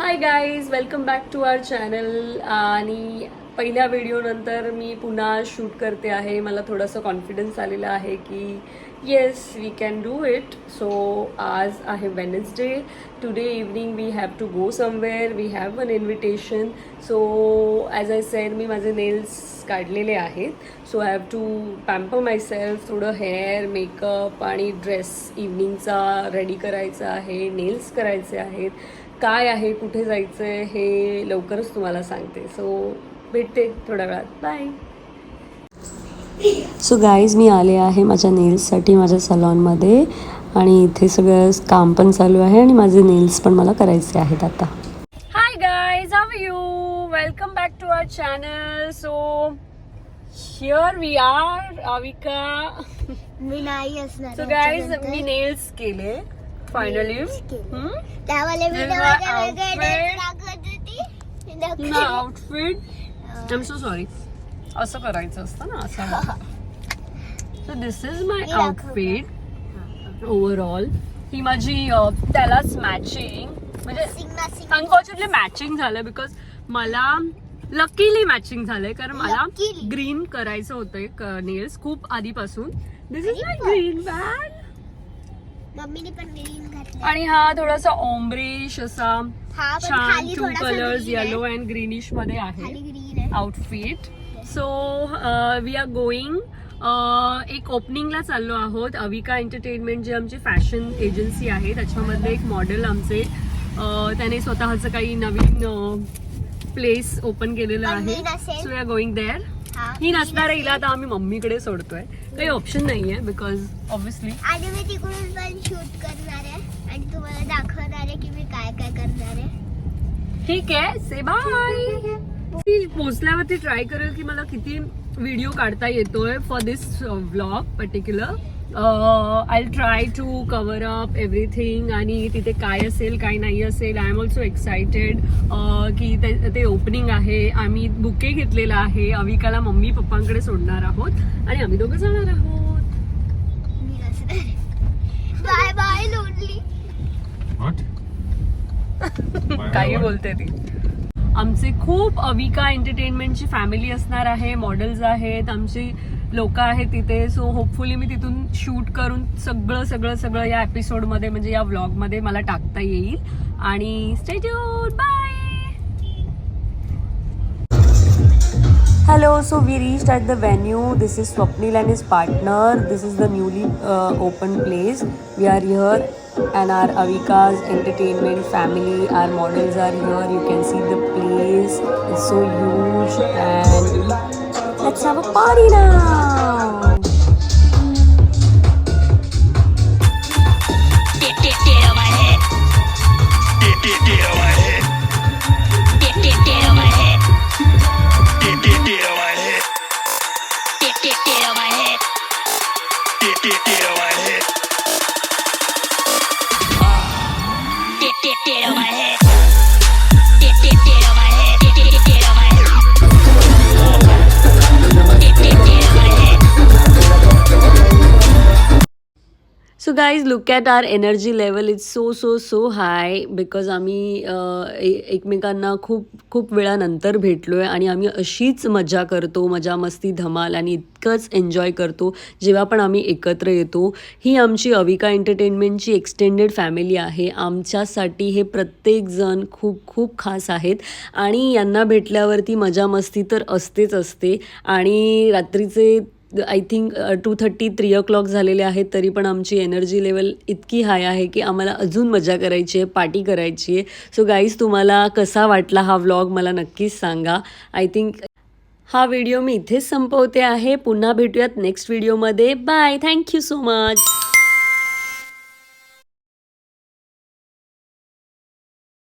High guys, welcome back to our channel. आणि पहिल्या व्हिडिओनंतर मी पुन्हा शूट करते आहे. मला थोडंसं कॉन्फिडन्स आलेला आहे की yes we can do it. So आज आहे Wednesday. Today evening we have to go somewhere. We have one invitation. So as I said, मी माझे नेल्स काढलेले आहेत. So I have to pamper my सेल्फ. थोडं हेअर, मेकअप आणि dress इव्हनिंगचा रेडी करायचा आहे. नेल्स करायचे आहेत. काय आहे, कुठे जायचं आहे हे लवकरच तुम्हाला सांगते. सो भेटते थोड्या वेळात. बाय. सो गाईज, मी आले आहे माझ्या नेल्ससाठी माझ्या सलॉनमध्ये. आणि इथे सगळं काम पण चालू आहे आणि माझे नेल्स पण मला करायचे आहेत आता. Hi guys, how are you? Welcome back to our channel. So here we are. Avika. मी नाही असणार. सो गाईज, मी नेल्स केले finally. Outfit, I am so sorry, असं करायचं असतं ना, असं. So this is my outfit overall. ही माझी त्यालाच मॅचिंग, म्हणजे अनफॉर्च्युनेटली मॅचिंग झालं बिकॉज मला लकीली मॅचिंग झालंय, कारण मला ग्रीन करायचं होतं नेल्स खूप आधीपासून. This is my green bag. मम्मीने पण ग्रीन घातलं. आणि हा थोडासा ओम्ब्रिश असा छान 2 कलर्स येलो अँड ग्रीनिश मध्ये आहे outfit. So we are going. एक ओपनिंगला चाललो आहोत. अविका एंटरटेनमेंट जे आमची फॅशन एजन्सी आहे त्याच्यामधले एक मॉडेल आमचे, त्याने स्वतःचं काही नवीन प्लेस ओपन केलेलं आहे. So we are going there. ही नसणार, हिला आता आम्ही मम्मीकडे सोडतोय. काही ऑप्शन नाहीये बिकॉज ऑब्व्हियसली. आणि मी तिकडून पण शूट करणार आहे आणि तुम्हाला दाखवणार आहे की मी काय काय करणार आहे. ठीक आहे, से बाय. मी पोहोचल्यावरती ट्राय करेल की मला किती व्हिडिओ काढता येतोय for this vlog particular. I try to cover up everything. आणि तिथे काय असेल काय नाही असेल. आय एम ऑल्सो एक्सायटेड की ते ओपनिंग आहे. आम्ही बुके घेतलेला आहे. अविकाला मम्मी पप्पांकडे सोडणार आहोत आणि आम्ही दोघं जाणार आहोत. Bye bye lonely. काही बोलते ती. आमचे खूप अविका एंटरटेनमेंटची फॅमिली असणार आहे. मॉडेल्स आहेत, आमची लोक आहेत तिथे. सो होपफुली मी तिथून शूट करून सगळं सगळं सगळं या एपिसोडमध्ये, म्हणजे या व्लॉगमध्ये मला टाकता येईल. आणि stay tuned. Bye. Hello, so we reached at the venue. This is Swapnil and his partner. This is the newly opened place. We are here and our Avika's entertainment family, our models are here. You can see the place. It's so huge and let's have a party now. So guys, look at our energy level. It's so high because आम्ही एकमेकांना खूप वेळानंतर भेटलोय आणि आम्ही अशीच मजा करतो, मजा मस्ती धमाल आणि इतकंच एन्जॉय करतो जेव्हा पण आम्ही एकत्र येतो. ही आमची अविका एंटरटेनमेंटची एक्सटेंडेड फॅमिली आहे. आमच्यासाठी हे प्रत्येकजण खूप खास आहेत आणि यांना भेटल्यावरती मजा मस्ती तर असतेच असते. आणि रात्रीचे आय थिंक 2:30 3 झालेले आहेत, तरी पण आमची एनर्जी लेवल इतकी हाय आहे की आम्हाला अजून मजा करायची आहे, पार्टी करायची आहे. सो गाईज, तुम्हाला कसा वाटला हा व्लॉग मला नक्कीच सांगा. आय थिंक हा व्हिडिओ मी इथेच संपवते आहे. पुन्हा भेटूयात नेक्स्ट व्हिडिओमध्ये. बाय. Thank you so much.